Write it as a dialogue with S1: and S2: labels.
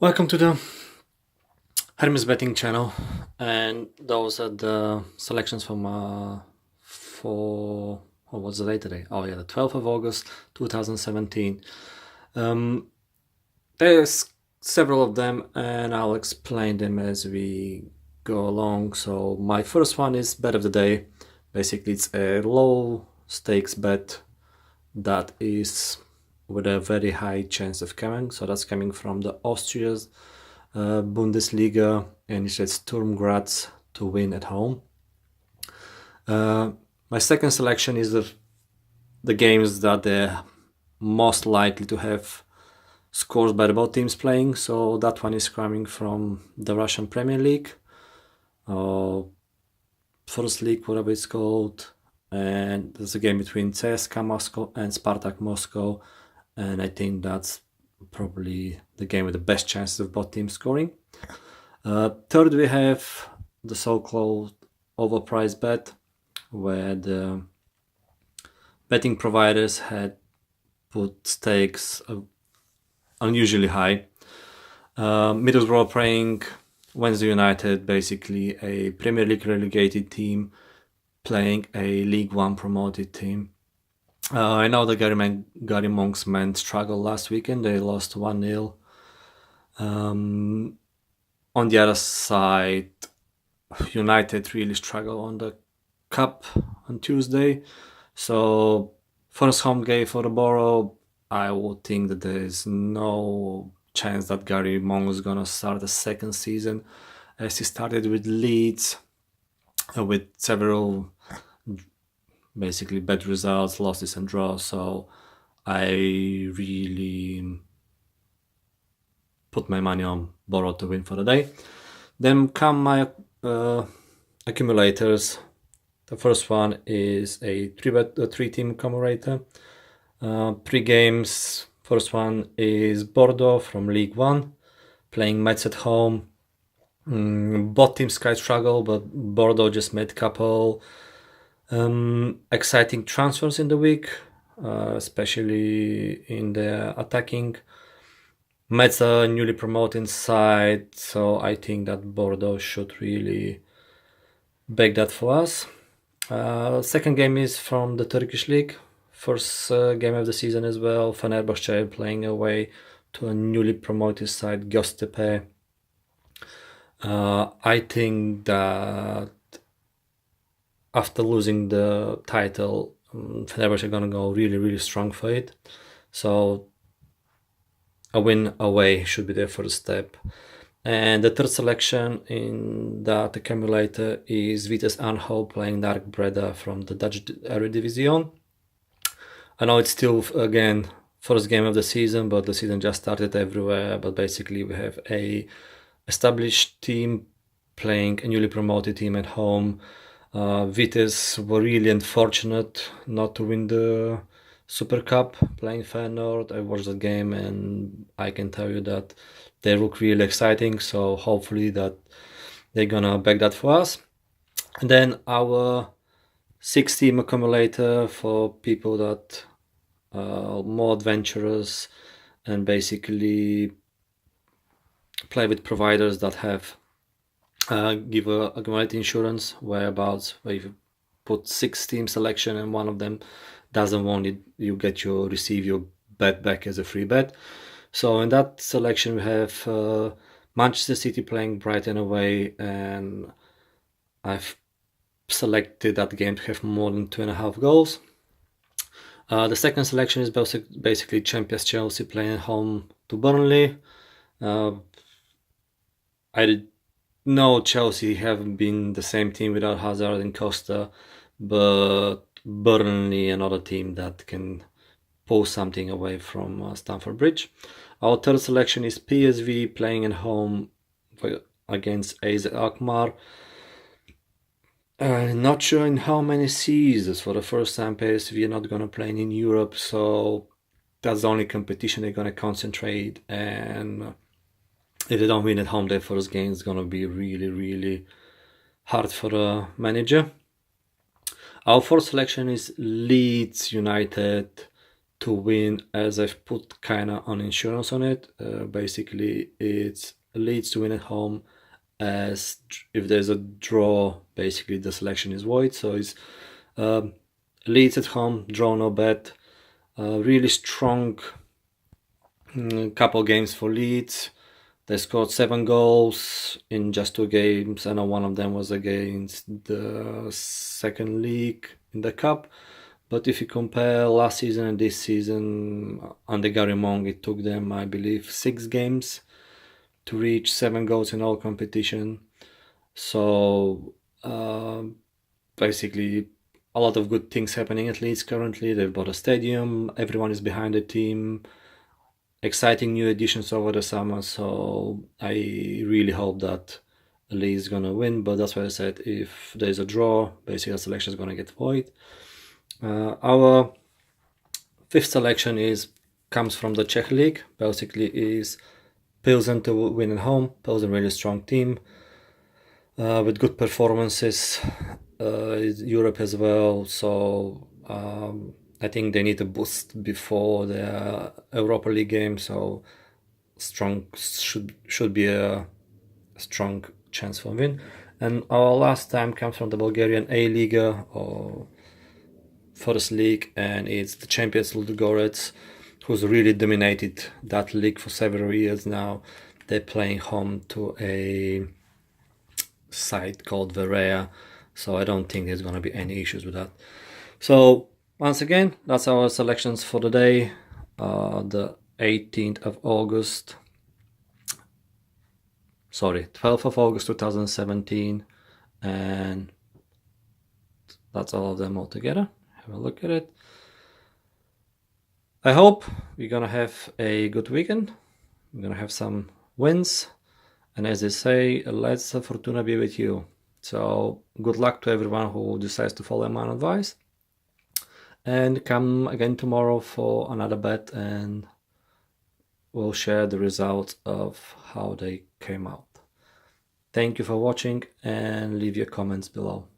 S1: Welcome to the Hermes Betting channel, and those are the selections from for what's the date today? Oh yeah, the 12th of August 2017. There's several of them, and I'll explain them as we go along. So my first one is bet of the day. Basically, it's a low stakes bet that is with a very high chance of coming. So that's coming from the Austria's Bundesliga, and it says Sturm Graz to win at home. My second selection is the games that they're most likely to have scores by the both teams playing. So that one is coming from the Russian Premier League, First League, whatever it's called. And there's a game between CSKA Moscow and Spartak Moscow. And I think that's probably the game with the best chances of both teams scoring. Third, we have the so-called overpriced bet, where the betting providers had put stakes unusually high. Middlesbrough playing Wednesday United, basically a Premier League relegated team playing a League One promoted team. I know the Gary Monk's men struggled last weekend. They lost 1-0. On the other side, United really struggled on the cup on Tuesday. So first home game for the Borough, I would think that there is no chance that Gary Monk is gonna start the second season, as he started with Leeds, with several basically bad results, losses and draws. So I really put my money on Borough to win for the day. Then come my accumulators. The first one is a three-team accumulator. 3 games. First one is Bordeaux from League One, playing Metz at home. Both teams quite struggle, but Bordeaux just made a couple exciting transfers in the week, especially in the attacking. Metz a newly promoted side, so I think that Bordeaux should really back that for us. Second game is from the Turkish league. First game of the season as well. Fenerbahce playing away to a newly promoted side, Göztepe. I think that after losing the title, Fenerbahce are gonna go really, really strong for it. So a win away should be their first step. And the third selection in that accumulator is Vitesse Arnhem playing Dark Breda from the Dutch Eredivisie. I know it's still, again, first game of the season, but the season just started everywhere. But basically we have a established team playing a newly promoted team at home. Vitesse were really unfortunate not to win the Super Cup playing Feyenoord. I watched the game and I can tell you that they look really exciting. So hopefully that they're gonna back that for us. And then our 6-team accumulator for people that are more adventurous and basically play with providers that have give a accumulated insurance, whereabouts where you put 6-team selection and one of them doesn't want it, you receive your bet back as a free bet. So in that selection we have Manchester City playing Brighton away, and I've selected that game to have more than 2.5 goals. The second selection is basically Champions Chelsea playing at home to Burnley. I know Chelsea haven't been the same team without Hazard and Costa, but Burnley, another team that can pull something away from Stamford Bridge. Our third selection is PSV playing at home against AZ Alkmaar. Not sure in how many seasons for the first time PSV are not gonna play in Europe, so that's the only competition they're gonna concentrate. And if they don't win at home, their first game is gonna be really, really hard for the manager. Our fourth selection is Leeds United to win, as I've put kind of on insurance on it. Basically, it's Leeds to win at home, as if there's a draw, basically the selection is void. So it's Leeds at home, draw no bet. Really strong couple games for Leeds. They scored 7 goals in just 2 games. I know one of them was against the second league in the cup. But if you compare last season and this season, under Gary Monk, it took them, I believe, 6 games to reach 7 goals in all competition. So basically, a lot of good things happening at Leeds currently. They've bought a stadium. Everyone is behind the team. Exciting new additions over the summer. So I really hope that Leeds is gonna win. But that's why I said if there's a draw, basically the selection is gonna get void. Our 5th selection comes from the Czech League. Basically, is Pilsen to win at home. Pilsen really strong team with good performances. Europe as well. So I think they need a boost before the Europa League game. So strong should be a strong chance for win. And our last time comes from the Bulgarian A Liga, or first league, and it's the champions Ludogorets, who's really dominated that league for several years now. They're playing home to a side called Verea, so I don't think there's going to be any issues with that. So once again, that's our selections for the day, the 18th of August, sorry, 12th of August 2017, and that's all of them all together. Have a look at it. I hope we're gonna have a good weekend. We're gonna have some wins, and as they say, let's Fortuna be with you. So good luck to everyone who decides to follow my advice, and come again tomorrow for another bet, and we'll share the results of how they came out. Thank you for watching, and leave your comments below.